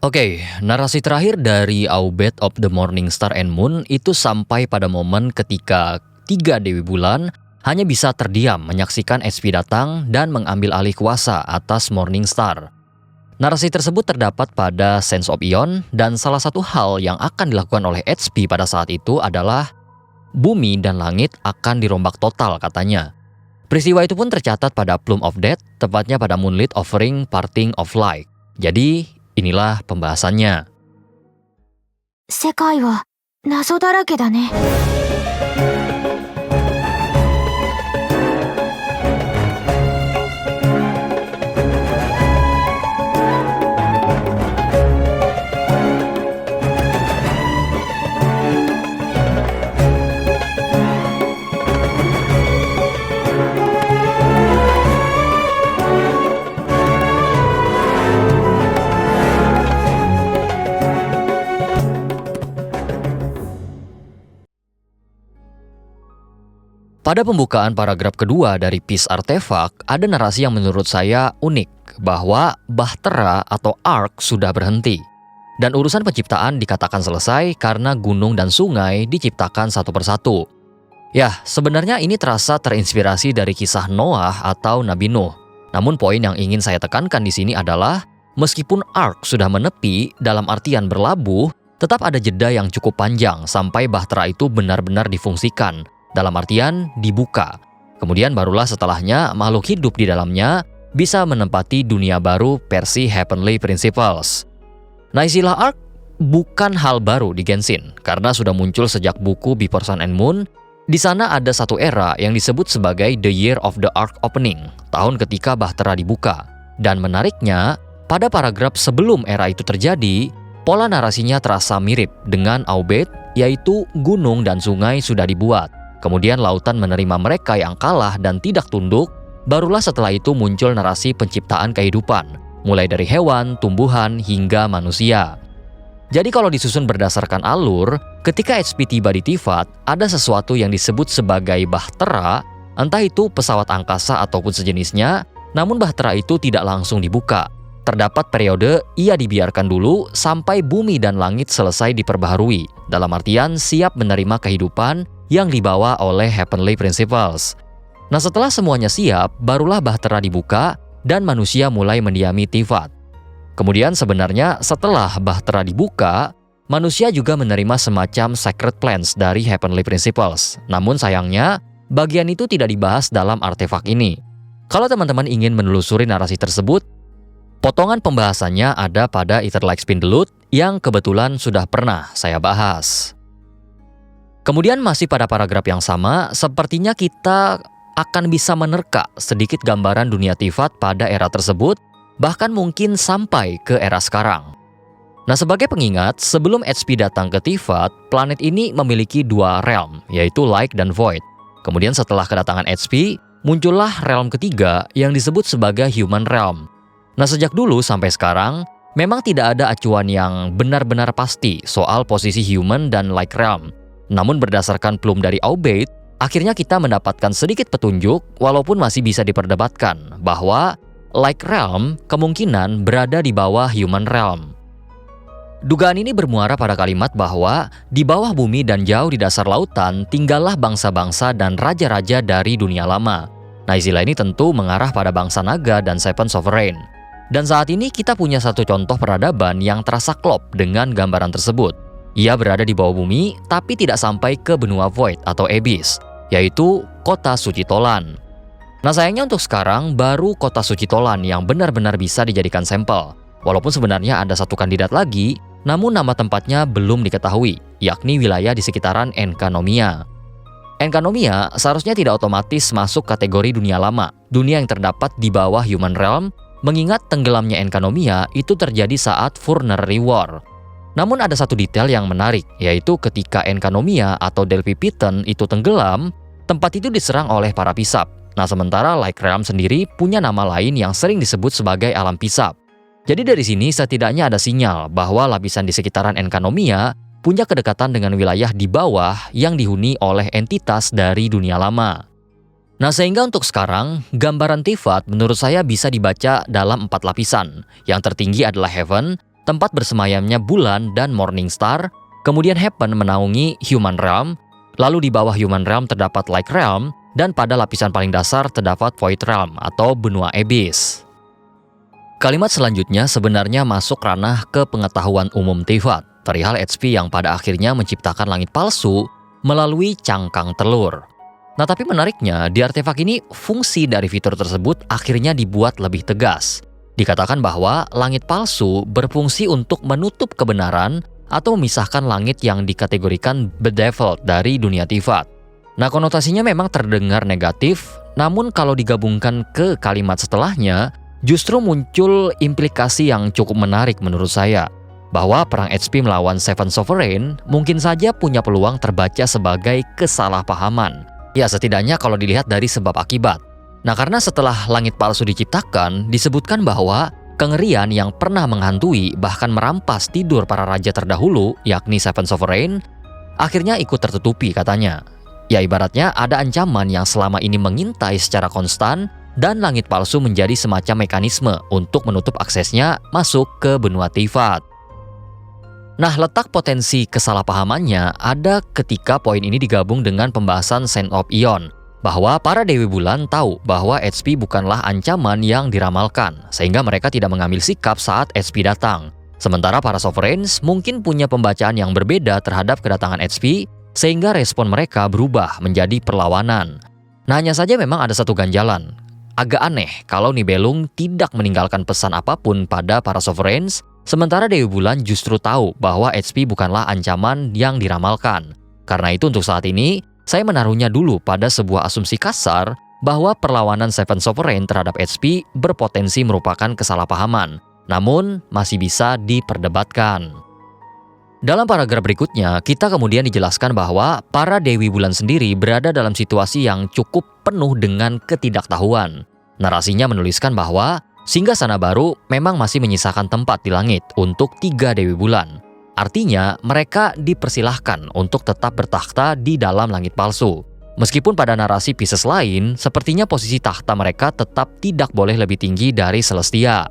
Oke, narasi terakhir dari Aubade of the Morning Star and Moon itu sampai pada momen ketika 3 Dewi Bulan hanya bisa terdiam menyaksikan HP datang dan mengambil alih kuasa atas Morning Star. Narasi tersebut terdapat pada Sense of Eon dan salah satu hal yang akan dilakukan oleh HP pada saat itu adalah bumi dan langit akan dirombak total katanya. Peristiwa itu pun tercatat pada Plume of Death, tepatnya pada Moonlit Offering Parting of Light. Jadi, inilah pembahasannya. 世界は謎だらけだね。Pada pembukaan paragraf kedua dari Peace Artifact, ada narasi yang menurut saya unik, bahwa Bahtera atau Ark sudah berhenti. Dan urusan penciptaan dikatakan selesai karena gunung dan sungai diciptakan satu persatu. Ya, sebenarnya ini terasa terinspirasi dari kisah Noah atau Nabi Nuh. Namun poin yang ingin saya tekankan di sini adalah, meskipun Ark sudah menepi dalam artian berlabuh, tetap ada jeda yang cukup panjang sampai Bahtera itu benar-benar difungsikan. Dalam artian dibuka. Kemudian barulah setelahnya makhluk hidup di dalamnya bisa menempati dunia baru versi Heavenly Principles. Nah, istilah Ark bukan hal baru di Genshin karena sudah muncul sejak buku Before Sun and Moon. Di sana ada satu era yang disebut sebagai The Year of the Ark Opening, tahun ketika Bahtera dibuka. Dan menariknya, pada paragraf sebelum era itu terjadi, pola narasinya terasa mirip dengan Aubade, yaitu gunung dan sungai sudah dibuat. Kemudian lautan menerima mereka yang kalah dan tidak tunduk, barulah setelah itu muncul narasi penciptaan kehidupan, mulai dari hewan, tumbuhan, hingga manusia. Jadi kalau disusun berdasarkan alur, ketika HP tiba di Tivat, ada sesuatu yang disebut sebagai Bahtera, entah itu pesawat angkasa ataupun sejenisnya, namun Bahtera itu tidak langsung dibuka. Terdapat periode ia dibiarkan dulu sampai bumi dan langit selesai diperbaharui, dalam artian siap menerima kehidupan yang dibawa oleh Heavenly Principles. Nah, setelah semuanya siap, barulah Bahtera dibuka dan manusia mulai mendiami Tivat. Kemudian sebenarnya setelah Bahtera dibuka, manusia juga menerima semacam Sacred Plants dari Heavenly Principles. Namun sayangnya, bagian itu tidak dibahas dalam artefak ini. Kalau teman-teman ingin menelusuri narasi tersebut, potongan pembahasannya ada pada Etherlike Spindelut yang kebetulan sudah pernah saya bahas. Kemudian masih pada paragraf yang sama, sepertinya kita akan bisa menerka sedikit gambaran dunia Tivat pada era tersebut, bahkan mungkin sampai ke era sekarang. Nah, sebagai pengingat, sebelum HP datang ke Tivat, planet ini memiliki 2 realm, yaitu Light dan Void. Kemudian setelah kedatangan HP, muncullah realm ketiga yang disebut sebagai Human Realm. Nah, sejak dulu sampai sekarang, memang tidak ada acuan yang benar-benar pasti soal posisi Human dan Light Realm. Namun berdasarkan plume dari Aubade, akhirnya kita mendapatkan sedikit petunjuk walaupun masih bisa diperdebatkan bahwa Light Realm kemungkinan berada di bawah Human Realm. Dugaan ini bermuara pada kalimat bahwa di bawah bumi dan jauh di dasar lautan tinggallah bangsa-bangsa dan raja-raja dari dunia lama. Nah, istilah ini tentu mengarah pada bangsa naga dan Seven Sovereign. Dan saat ini kita punya satu contoh peradaban yang terasa klop dengan gambaran tersebut. Ia berada di bawah bumi, tapi tidak sampai ke benua Void atau Abyss, yaitu kota Suci Tolan. Nah, sayangnya untuk sekarang, baru kota Suci Tolan yang benar-benar bisa dijadikan sampel. Walaupun sebenarnya ada satu kandidat lagi, namun nama tempatnya belum diketahui, yakni wilayah di sekitaran Enkanomia. Enkanomia seharusnya tidak otomatis masuk kategori dunia lama, dunia yang terdapat di bawah Human Realm, mengingat tenggelamnya Enkanomia itu terjadi saat Funerary War. Namun ada satu detail yang menarik, yaitu ketika Enkanomia atau Delphi Pitten itu tenggelam, tempat itu diserang oleh para pisap. Nah, sementara Light Realm sendiri punya nama lain yang sering disebut sebagai alam pisap. Jadi dari sini setidaknya ada sinyal bahwa lapisan di sekitaran Enkanomia punya kedekatan dengan wilayah di bawah yang dihuni oleh entitas dari dunia lama. Nah, sehingga untuk sekarang, gambaran Tivat menurut saya bisa dibaca dalam 4 lapisan. Yang tertinggi adalah Heaven, tempat bersemayamnya bulan dan Morning Star, kemudian Happen menaungi Human Realm, lalu di bawah Human Realm terdapat Light Realm, dan pada lapisan paling dasar terdapat Void Realm atau benua Abyss. Kalimat selanjutnya sebenarnya masuk ranah ke pengetahuan umum Teyvat, perihal HP yang pada akhirnya menciptakan langit palsu melalui cangkang telur. Nah tapi menariknya, di artefak ini fungsi dari fitur tersebut akhirnya dibuat lebih tegas. Dikatakan bahwa langit palsu berfungsi untuk menutup kebenaran atau memisahkan langit yang dikategorikan bedeviled dari dunia Teyvat. Nah konotasinya memang terdengar negatif, namun kalau digabungkan ke kalimat setelahnya, justru muncul implikasi yang cukup menarik menurut saya. Bahwa perang HP melawan Seven Sovereign mungkin saja punya peluang terbaca sebagai kesalahpahaman. Ya setidaknya kalau dilihat dari sebab akibat. Nah karena setelah langit palsu diciptakan, disebutkan bahwa kengerian yang pernah menghantui bahkan merampas tidur para raja terdahulu, yakni Seven Sovereign, akhirnya ikut tertutupi katanya. Ya ibaratnya ada ancaman yang selama ini mengintai secara konstan dan langit palsu menjadi semacam mekanisme untuk menutup aksesnya masuk ke benua Teyvat. Nah, letak potensi kesalahpahamannya ada ketika poin ini digabung dengan pembahasan Saint of Eon, bahwa para Dewi Bulan tahu bahwa HP bukanlah ancaman yang diramalkan, sehingga mereka tidak mengambil sikap saat HP datang. Sementara para Sovereigns mungkin punya pembacaan yang berbeda terhadap kedatangan HP, sehingga respon mereka berubah menjadi perlawanan. Nah, hanya saja memang ada satu ganjalan. Agak aneh kalau Nibelung tidak meninggalkan pesan apapun pada para Sovereigns, sementara Dewi Bulan justru tahu bahwa HP bukanlah ancaman yang diramalkan. Karena itu untuk saat ini, saya menaruhnya dulu pada sebuah asumsi kasar bahwa perlawanan Seven Sovereign terhadap HP berpotensi merupakan kesalahpahaman, namun masih bisa diperdebatkan. Dalam paragraf berikutnya, kita kemudian dijelaskan bahwa para Dewi Bulan sendiri berada dalam situasi yang cukup penuh dengan ketidaktahuan. Narasinya menuliskan bahwa Singgasana baru memang masih menyisakan tempat di langit untuk 3 Dewi Bulan. Artinya, mereka dipersilahkan untuk tetap bertakhta di dalam langit palsu. Meskipun pada narasi Pisces lain, sepertinya posisi takhta mereka tetap tidak boleh lebih tinggi dari Celestia.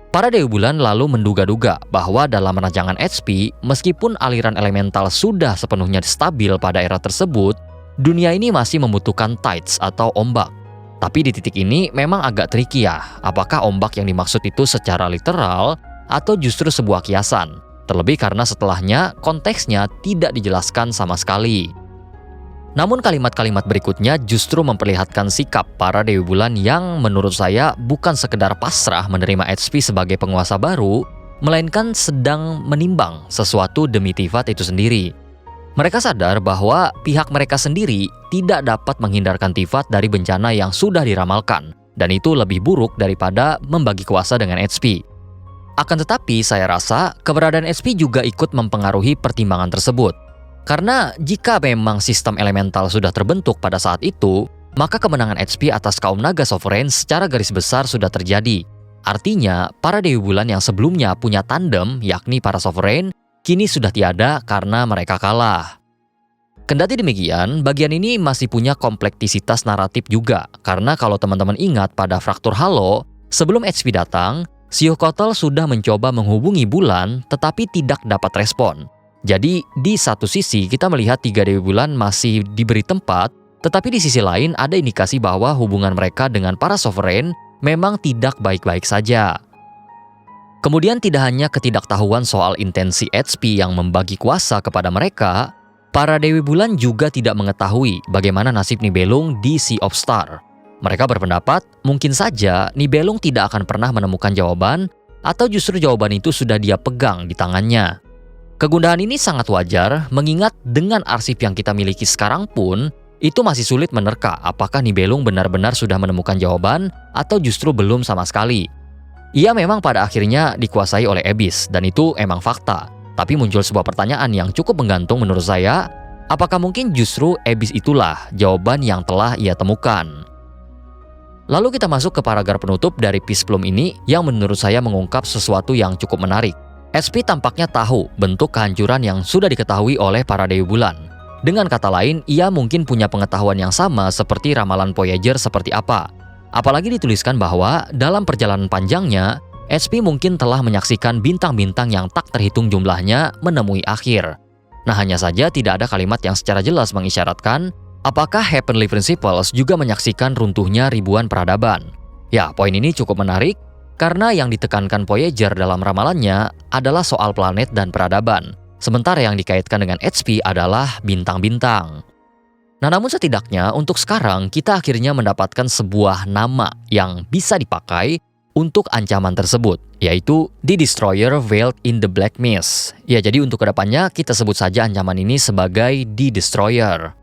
Para Dewi Bulan lalu menduga-duga bahwa dalam rancangan HP, meskipun aliran elemental sudah sepenuhnya stabil pada era tersebut, dunia ini masih membutuhkan tides atau ombak. Tapi di titik ini memang agak tricky ya, apakah ombak yang dimaksud itu secara literal atau justru sebuah kiasan. Terlebih karena setelahnya konteksnya tidak dijelaskan sama sekali. Namun kalimat-kalimat berikutnya justru memperlihatkan sikap para Dewi Bulan yang menurut saya bukan sekedar pasrah menerima HP sebagai penguasa baru, melainkan sedang menimbang sesuatu demi Teyvat itu sendiri. Mereka sadar bahwa pihak mereka sendiri tidak dapat menghindarkan Teyvat dari bencana yang sudah diramalkan, dan itu lebih buruk daripada membagi kuasa dengan HP. Akan tetapi, saya rasa keberadaan HP juga ikut mempengaruhi pertimbangan tersebut. Karena jika memang sistem elemental sudah terbentuk pada saat itu, maka kemenangan HP atas kaum naga Sovereign secara garis besar sudah terjadi. Artinya, para Dewi Bulan yang sebelumnya punya tandem, yakni para Sovereign, kini sudah tiada karena mereka kalah. Kendati demikian, bagian ini masih punya kompleksitas naratif juga, karena kalau teman-teman ingat pada Fraktur Halo, sebelum HP datang, Xiuhkotl sudah mencoba menghubungi Bulan tetapi tidak dapat respon. Jadi di satu sisi kita melihat 3 Dewi Bulan masih diberi tempat, tetapi di sisi lain ada indikasi bahwa hubungan mereka dengan para Sovereign memang tidak baik-baik saja. Kemudian tidak hanya ketidaktahuan soal intensi HP yang membagi kuasa kepada mereka, para Dewi Bulan juga tidak mengetahui bagaimana nasib Nibelung di Sea of Star. Mereka berpendapat mungkin saja Nibelung tidak akan pernah menemukan jawaban, atau justru jawaban itu sudah dia pegang di tangannya. Kegundahan ini sangat wajar mengingat dengan arsip yang kita miliki sekarang pun, itu masih sulit menerka apakah Nibelung benar-benar sudah menemukan jawaban atau justru belum sama sekali. Ia memang pada akhirnya dikuasai oleh Abyss, dan itu emang fakta. Tapi muncul sebuah pertanyaan yang cukup menggantung menurut saya, apakah mungkin justru Abyss itulah jawaban yang telah ia temukan? Lalu kita masuk ke paragraf penutup dari Peace Plume ini yang menurut saya mengungkap sesuatu yang cukup menarik. HP tampaknya tahu bentuk kehancuran yang sudah diketahui oleh para Dewi Bulan. Dengan kata lain, ia mungkin punya pengetahuan yang sama seperti ramalan Voyager seperti apa. Apalagi dituliskan bahwa dalam perjalanan panjangnya, HP mungkin telah menyaksikan bintang-bintang yang tak terhitung jumlahnya menemui akhir. Nah, hanya saja tidak ada kalimat yang secara jelas mengisyaratkan apakah Heavenly Principles juga menyaksikan runtuhnya ribuan peradaban. Ya, poin ini cukup menarik karena yang ditekankan Voyager dalam ramalannya adalah soal planet dan peradaban, sementara yang dikaitkan dengan HP adalah bintang-bintang. Nah, namun setidaknya untuk sekarang kita akhirnya mendapatkan sebuah nama yang bisa dipakai untuk ancaman tersebut, yaitu The Destroyer Veiled in the Black Mist. Ya, jadi untuk kedepannya kita sebut saja ancaman ini sebagai The Destroyer.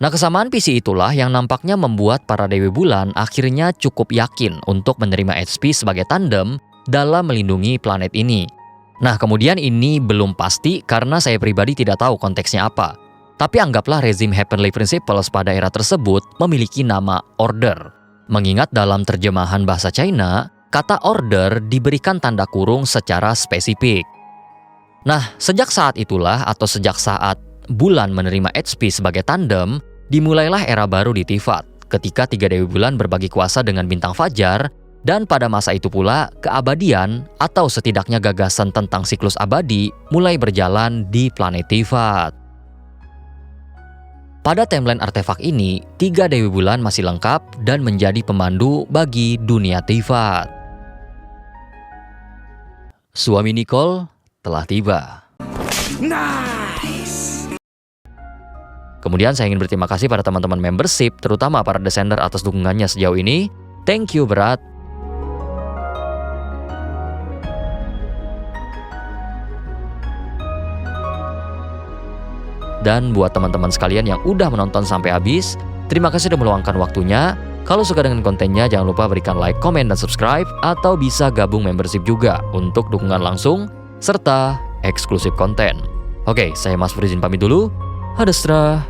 Nah, kesamaan visi itulah yang nampaknya membuat para Dewi Bulan akhirnya cukup yakin untuk menerima HP sebagai tandem dalam melindungi planet ini. Nah, kemudian ini belum pasti karena saya pribadi tidak tahu konteksnya apa. Tapi anggaplah rezim Heavenly Principles pada era tersebut memiliki nama Order. Mengingat dalam terjemahan bahasa China, kata Order diberikan tanda kurung secara spesifik. Nah, sejak saat itulah atau sejak saat Bulan menerima HP sebagai tandem, dimulailah era baru di Tivat, ketika 3 Dewi Bulan berbagi kuasa dengan bintang Fajar, dan pada masa itu pula keabadian atau setidaknya gagasan tentang siklus abadi mulai berjalan di planet Tivat. Pada timeline artefak ini, 3 Dewi Bulan masih lengkap dan menjadi pemandu bagi dunia Tivat. Suami Nicole telah tiba. Nice. Kemudian saya ingin berterima kasih pada teman-teman membership, terutama para descender atas dukungannya sejauh ini. Thank you berat. Dan buat teman-teman sekalian yang udah menonton sampai habis, terima kasih sudah meluangkan waktunya. Kalau suka dengan kontennya, jangan lupa berikan like, komen, dan subscribe, atau bisa gabung membership juga untuk dukungan langsung, serta eksklusif konten. Oke, saya Mas Puri izin pamit dulu. Hadastra.